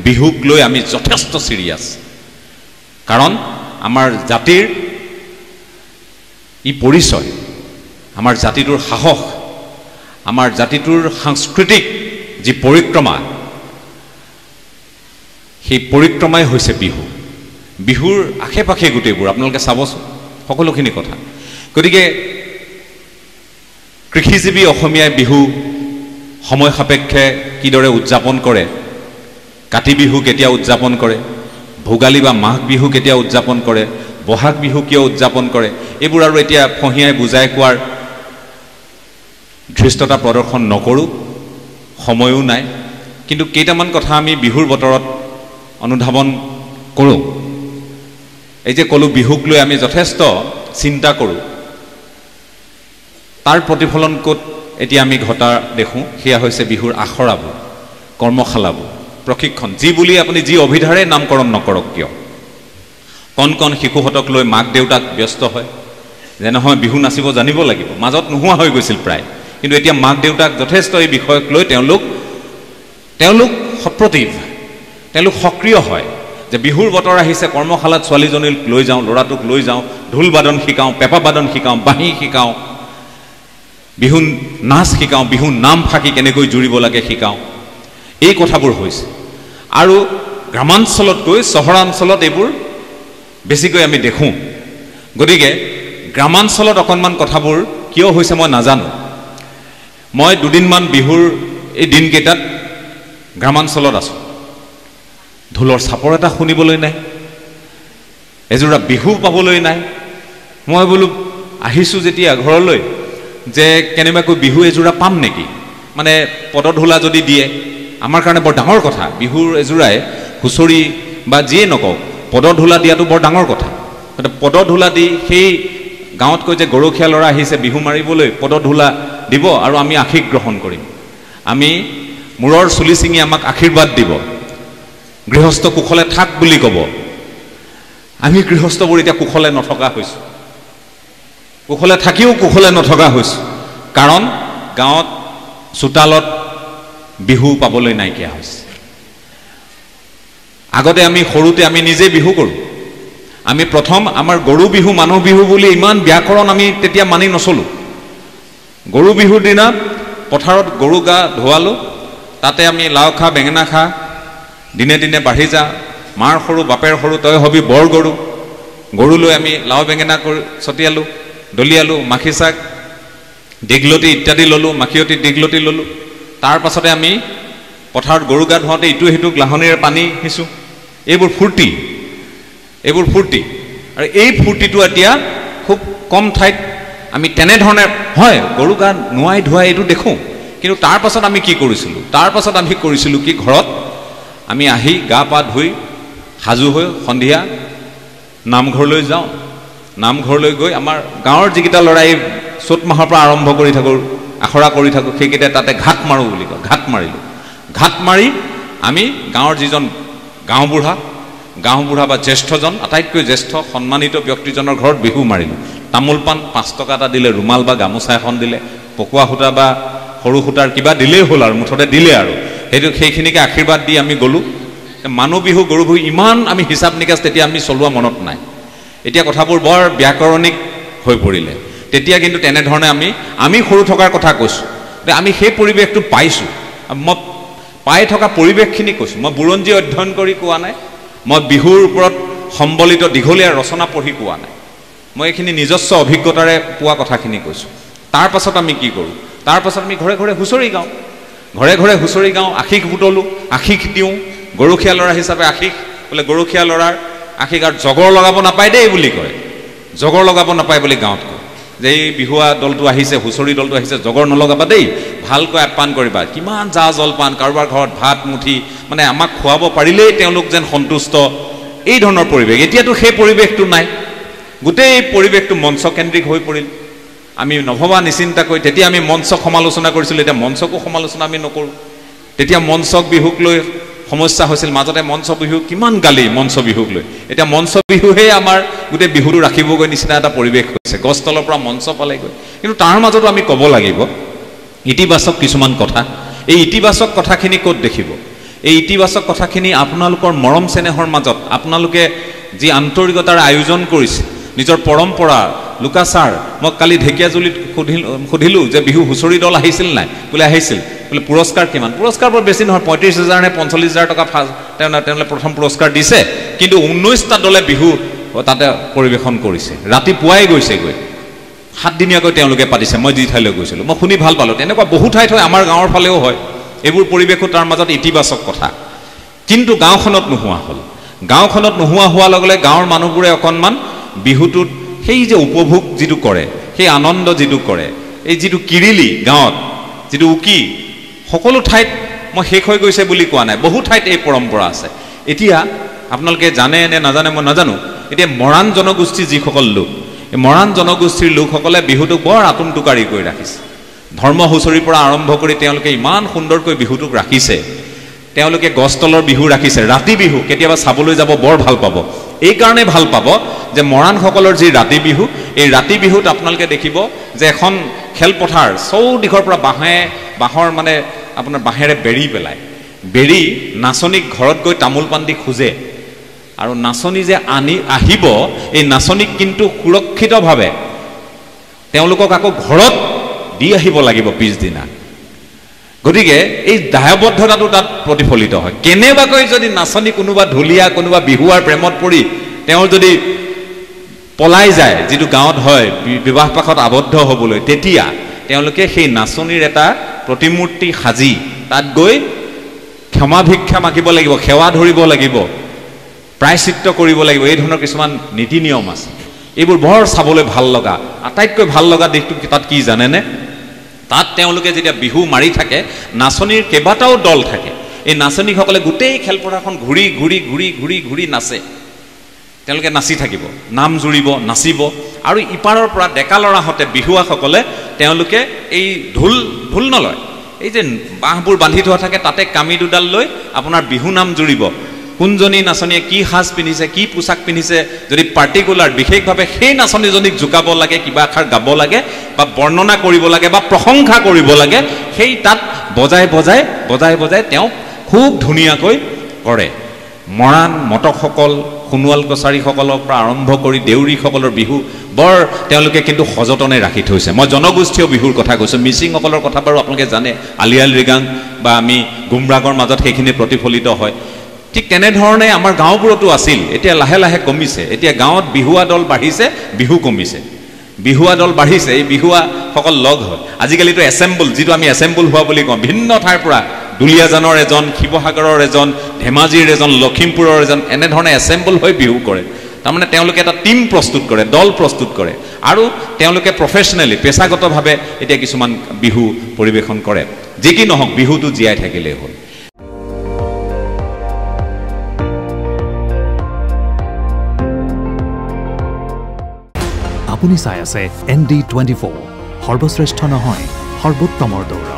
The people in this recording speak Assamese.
বিহুক লৈ আমি যথেষ্ট সিৰিয়াছ কাৰণ আমাৰ জাতিৰ ই পৰিচয় আমাৰ জাতিটোৰ সাহস আমাৰ জাতিটোৰ সাংস্কৃতিক যি পৰিক্ৰমা সেই পৰিক্ৰমাই হৈছে বিহু বিহুৰ আশে-পাশে গুটেইবোৰ আপোনালোকে চাবচোন সকলোখিনি কথা গতিকে কৃষিজীৱী অসমীয়াই বিহু সময় সাপেক্ষে কিদৰে উদযাপন কৰে কাতি বিহু কেতিয়া উদযাপন কৰে ভোগালী বা মাঘ বিহু কেতিয়া উদযাপন কৰে বহাগ বিহু কিয় উদযাপন কৰে এইবোৰ আৰু এতিয়া ফহিয়াই বুজাই কোৱাৰ ধৃষ্টতা প্ৰদৰ্শন নকৰো সময়ও নাই কিন্তু কেইটামান কথা আমি বিহুৰ বতৰত অনুধাৱন কৰোঁ এই যে কলো বিহুক লৈ আমি যথেষ্ট চিন্তা কৰোঁ তাৰ প্ৰতিফলন ক'ত এতিয়া আমি ঘটা দেখোঁ সেয়া হৈছে বিহুৰ আখৰাবোৰ কৰ্মশালাবোৰ প্ৰশিক্ষণ যি বুলি আপুনি যি অভিধাৰে নামকৰণ নকৰক কিয় কণ কণ শিশুহঁতক লৈ মাক দেউতাক ব্যস্ত হয় যে নহয় বিহু নাচিব জানিব লাগিব মাজত নোহোৱা হৈ গৈছিল প্ৰায় কিন্তু এতিয়া মাক দেউতাক যথেষ্ট এই বিষয়ক লৈ তেওঁলোক সপ্ৰতিভ তেওঁলোক সক্ৰিয় হয় যে বিহুৰ বতৰ আহিছে কৰ্মশালাত ছোৱালীজনীক লৈ যাওঁ ল'ৰাটোক লৈ যাওঁ ঢোল বাদন শিকাওঁ পেঁপা বাদন শিকাওঁ বাঁহী শিকাওঁ বিহু নাচ শিকাওঁ বিহু নাম ফাঁকি কেনেকৈ জুৰিব লাগে শিকাওঁ এই কথাবোৰ হৈছে আৰু গ্ৰামাঞ্চলতকৈ চহৰাঞ্চলত এইবোৰ বেছিকৈ আমি দেখোঁ গতিকে গ্ৰামাঞ্চলত অকণমান কথাবোৰ কিয় হৈছে মই নাজানো মই দুদিনমান বিহুৰ এই দিনকেইটাত গ্ৰামাঞ্চলত আছোঁ ঢোলৰ চাপৰ এটা শুনিবলৈ নাই এযোৰা বিহু পাবলৈ নাই মই বোলো আহিছোঁ যেতিয়া ঘৰলৈ যে কেনেবাকৈ বিহু এযোৰা পাম নেকি মানে পদঢোলা যদি দিয়ে আমাৰ কাৰণে বৰ ডাঙৰ কথা বিহুৰ এযোৰাই হুঁচৰি বা যিয়ে নকওক পদঢোলা দিয়াটো বৰ ডাঙৰ কথা পদঢোলা দি সেই গাঁৱত কৈ যে গৰখীয়া ল'ৰা আহিছে বিহু মাৰিবলৈ পদঢোলা দিব আৰু আমি আশীষ গ্ৰহণ কৰিম আমি মূৰৰ চুলি ছিঙি আমাক আশীৰ্বাদ দিব গৃহস্থ কুশলে থাক বুলি ক'ব আমি গৃহস্থবোৰ এতিয়া কুশলে নথকা হৈছোঁ কুশলে থাকিও কুশলে নথকা হৈছোঁ কাৰণ গাঁৱত চোতালত বিহু পাবলৈ নাইকিয়া হৈছে আগতে আমি সৰুতে আমি নিজে বিহু কৰোঁ আমি প্ৰথম আমাৰ গৰু বিহু মানুহ বিহু বুলি ইমান ব্যাকৰণ আমি তেতিয়া মানি নচলোঁ গৰু বিহুৰ দিনা পথাৰত গৰু গা ধোৱালোঁ তাতে আমি লাও খা বেঙেনা খা দিনে দিনে বাঢ়ি যা মাৰ সৰু বাপেৰ সৰু তই হবি বৰ গৰু গৰুলৈ আমি লাও বেঙেনা কৰি ছটিয়ালোঁ দলিয়ালোঁ মাখি চাক দীঘলতি ইত্যাদি ল'লোঁ মাখিয়তী দীঘলতি ল'লোঁ তাৰ পাছতে আমি পথাৰত গৰু গা ধুৱাওঁতে ইটো সিটো গ্লাহনীৰে পানী সিঁচোঁ এইবোৰ ফূৰ্তি আৰু এই ফূৰ্তিটো এতিয়া খুব কম ঠাইত আমি তেনেধৰণে হয় গৰু গা নোৱাই ধুৱাই এইটো দেখোঁ কিন্তু তাৰ পাছত আমি কি কৰিছিলোঁ তাৰ পাছত আমি কৰিছিলোঁ কি ঘৰত আমি আহি গা পা ধুই সাজু হৈ সন্ধিয়া নামঘৰলৈ যাওঁ নামঘৰলৈ গৈ আমাৰ গাঁৱৰ যিকেইটা ল'ৰাই চ'ত মাহৰ পৰা আৰম্ভ কৰি থাকোঁ আখৰা কৰি থাকোঁ সেইকেইটাই তাতে ঘাট মাৰোঁ বুলি কয় ঘাট মাৰিলোঁ ঘাট মাৰি আমি গাঁৱৰ যিজন গাঁওবুঢ়া বা জ্যেষ্ঠজন আটাইতকৈ জ্যেষ্ঠ সন্মানিত ব্যক্তিজনৰ ঘৰত বিহু মাৰিলোঁ তামোল পাণ 5 টকা এটা দিলে ৰুমাল বা গামোচা এখন দিলে পকোৱা সূতা বা সৰু সূতাৰ কিবা দিলেই হ'ল আৰু মুঠতে দিলে আৰু সেইখিনিকে আশীৰ্বাদ দি আমি গ'লোঁ মানুহ বিহু গৰু বিহু ইমান আমি হিচাপ নিকাচ তেতিয়া আমি চলোৱা মনত নাই এতিয়া কথাবোৰ বৰ ব্যাকৰণিক হৈ পৰিলে তেতিয়া কিন্তু তেনেধৰণে আমি সৰু থকাৰ কথা কৈছোঁ আমি সেই পৰিৱেশটো পাইছোঁ মই পাই থকা পৰিৱেশখিনি কৈছোঁ মই বুৰঞ্জী অধ্যয়ন কৰি কোৱা নাই মই বিহুৰ ওপৰত সম্বলিত দীঘলীয়া ৰচনা পঢ়ি কোৱা নাই মই এইখিনি নিজস্ব অভিজ্ঞতাৰে পোৱা কথাখিনি কৈছোঁ তাৰ পাছত আমি কি কৰোঁ তাৰ পাছত আমি ঘৰে ঘৰে হুঁচৰি গাওঁ আশীষ বুটলোঁ আশীষ দিওঁ গৰখীয়া ল'ৰা হিচাপে আশীষ বোলে গৰখীয়া ল'ৰাৰ আশীষ আৰু জগৰ লগাব নাপায় দেই বুলি কয় জগৰ লগাব নাপায় বুলি গাঁৱত কয় যে এই বিহুৱা দলটো আহিছে হুঁচৰি দলটো আহিছে জগৰ নলগাবা দেই ভালকৈ আপ্যায়ন কৰিবা কিমান জা জলপান কাৰোবাৰ ঘৰত ভাত মুঠি মানে আমাক খুৱাব পাৰিলেই তেওঁলোক যেন সন্তুষ্ট এই ধৰণৰ পৰিৱেশ এতিয়াতো সেই পৰিৱেশটো নাই গোটেই পৰিৱেশটো মঞ্চকেন্দ্ৰিক হৈ পৰিল আমি নভবা নিচিন্তাকৈ তেতিয়া আমি মঞ্চক সমালোচনা কৰিছিলোঁ এতিয়া মঞ্চকো সমালোচনা আমি নকৰোঁ তেতিয়া মঞ্চক বিহুক লৈ সমস্যা হৈছিল মাজতে মঞ্চ বিহু কিমান গালি মঞ্চ বিহুক লৈ এতিয়া মঞ্চ বিহুহে আমাৰ গোটেই বিহুটো ৰাখিবগৈ নিচিনা এটা পৰিৱেশ হৈছে গছতলৰ পৰা মঞ্চ পালেগৈ কিন্তু তাৰ মাজতো আমি ক'ব লাগিব ইতিবাচক কিছুমান কথা এই ইতিবাচক কথাখিনি ক'ত দেখিব এই ইতিবাচক কথাখিনি আপোনালোকৰ মৰম চেনেহৰ মাজত আপোনালোকে যি আন্তৰিকতাৰ আয়োজন কৰিছে নিজৰ পৰম্পৰা লুকাচাৰ মই কালি ঢেকিয়াজুলিত সুধিলোঁ যে বিহু হুঁচৰি দল আহিছিল নাই বোলে আহিছিল বোলে পুৰস্কাৰ কিমান পুৰস্কাৰ বৰ বেছি নহয় ৩৫,০০০ নে ৪৫,০০০ টকা তেওঁলোকে প্ৰথম পুৰস্কাৰ দিছে কিন্তু ১৯টা দলে বিহু তাতে পৰিৱেশন কৰিছে ৰাতিপুৱাই গৈছেগৈ ৭ দিনীয়াকৈ তেওঁলোকে পাতিছে মই যি ঠাইলৈ গৈছিলোঁ মই শুনি ভাল পালোঁ তেনেকুৱা বহু ঠাইত হয় আমাৰ গাঁৱৰ ফালেও হয় এইবোৰ পৰিৱেশো তাৰ মাজত ইতিবাচক কথা কিন্তু গাঁওখনত নোহোৱা হ'ল গাঁওখনত নোহোৱা হোৱাৰ লগে লগে গাঁৱৰ মানুহবোৰে অকণমান বিহুটোত সেই যে উপভোগ যিটো কৰে সেই আনন্দ যিটো কৰে এই যিটো কিৰিলি গাঁৱত যিটো উকি সকলো ঠাইত মই শেষ হৈ গৈছে বুলি কোৱা নাই বহু ঠাইত এই পৰম্পৰা আছে এতিয়া আপোনালোকে জানে নে নাজানে মই নাজানো এতিয়া মৰাণ জনগোষ্ঠী যিসকল লোক এই মৰাণ জনগোষ্ঠীৰ লোকসকলে বিহুটোক বৰ আতুম টুকাৰি কৰি ৰাখিছে ধৰ্ম হুঁচৰিৰ পৰা আৰম্ভ কৰি তেওঁলোকে ইমান সুন্দৰকৈ বিহুটোক ৰাখিছে তেওঁলোকে গছতলৰ বিহু ৰাখিছে ৰাতি বিহু কেতিয়াবা চাবলৈ যাব বৰ ভাল পাব এই কাৰণে ভাল পাব যে মৰাণসকলৰ যি ৰাতি বিহু এই ৰাতি বিহুত আপোনালোকে দেখিব যে এখন খেলপথাৰ চৌদিশৰ পৰা বাঁহৰ মানে আপোনাৰ বাঁহেৰে বেৰি পেলায় বেৰি নাচনীক ঘৰত গৈ তামোল পাণ দি খোজে আৰু নাচনী যে আহিব এই নাচনীক কিন্তু সুৰক্ষিতভাৱে তেওঁলোকক আকৌ ঘৰত দি আহিব লাগিব পিছদিনা গতিকে এই দায়বদ্ধতাটো তাত প্ৰতিফলিত হয় কেনেবাকৈ যদি নাচনী কোনোবা ঢুলীয়া কোনোবা বিহুৱাৰ প্ৰেমত পৰি তেওঁ যদি পলাই যায় যিটো গাঁৱত হয় বিবাহ পাশত আবদ্ধ হ'বলৈ তেতিয়া তেওঁলোকে সেই নাচনীৰ এটা প্ৰতিমূৰ্তি সাজি তাত গৈ ক্ষমা ভিক্ষা মাগিব লাগিব সেৱা ধৰিব লাগিব প্ৰায়চিত্ত কৰিব লাগিব এই ধৰণৰ কিছুমান নীতি নিয়ম আছে এইবোৰ বৰ চাবলৈ ভাল লগা আটাইতকৈ ভাল লগা দিশটো তাত কি জানেনে তাত তেওঁলোকে যেতিয়া বিহু মাৰি থাকে নাচনীৰ কেইবাটাও দল থাকে এই নাচনীসকলে গোটেই খেলপথাৰখন ঘূৰি ঘূৰি ঘূৰি ঘূৰি ঘূৰি নাচে তেওঁলোকে নাচি থাকিব নাম জুৰিব নাচিব আৰু ইপাৰৰ পৰা ডেকা ল'ৰাহঁতে বিহুৱাসকলে তেওঁলোকে এই ঢোল নলয় এই যে বাঁহবোৰ বান্ধি থোৱা থাকে তাতে কামি দুডাল লৈ আপোনাৰ বিহু নাম জুৰিব কোনজনী নাচনীয়ে কি সাজ পিন্ধিছে কি পোছাক পিন্ধিছে যদি পাৰ্টিকুলাৰ বিশেষভাৱে সেই নাচনীজনীক জোকাব লাগে কিবা এষাৰ গাব লাগে বা বৰ্ণনা কৰিব লাগে বা প্ৰশংসা কৰিব লাগে সেই তাত বজাই বজাই তেওঁ খুব ধুনীয়াকৈ কৰে মৰাণ মটকসকল সোণোৱাল কছাৰীসকলৰ পৰা আৰম্ভ কৰি দেউৰীসকলৰ বিহু বৰ তেওঁলোকে কিন্তু সযতনে ৰাখি থৈছে মই জনগোষ্ঠীয় বিহুৰ কথা কৈছোঁ মিচিংসকলৰ কথা বাৰু আপোনালোকে জানে আলিয়াল ৰিগাং বা আমি গুমৰাগৰ মাজত সেইখিনি প্ৰতিফলিত হয় ঠিক তেনেধৰণে আমাৰ গাঁওবোৰতো আছিল এতিয়া লাহে লাহে কমিছে এতিয়া গাঁৱত বিহুৱা দল বাঢ়িছে বিহু কমিছে বিহুৱা দল বাঢ়িছে এই বিহুৱাসকল লগ হয় আজিকালিতো এছেম্বল যিটো আমি এছেম্বল হোৱা বুলি কওঁ ভিন্ন ঠাইৰ পৰা দুলীয়াজানৰ এজন শিৱসাগৰৰ এজন ধেমাজিৰ এজন লখিমপুৰৰ এজন এনেধৰণে এছেম্বল হৈ বিহু কৰে তাৰমানে তেওঁলোকে এটা টিম প্ৰস্তুত কৰে দল প্ৰস্তুত কৰে আৰু তেওঁলোকে প্ৰফেচনেলি পেছাগতভাৱে এতিয়া কিছুমান বিহু পৰিৱেশন কৰে যি কি নহওক বিহুটো জীয়াই থাকিলেই হ'ল আপুনি চাই আছে ND24 সৰ্বশ্ৰেষ্ঠ নহয় সৰ্বোত্তমৰ দৌৰ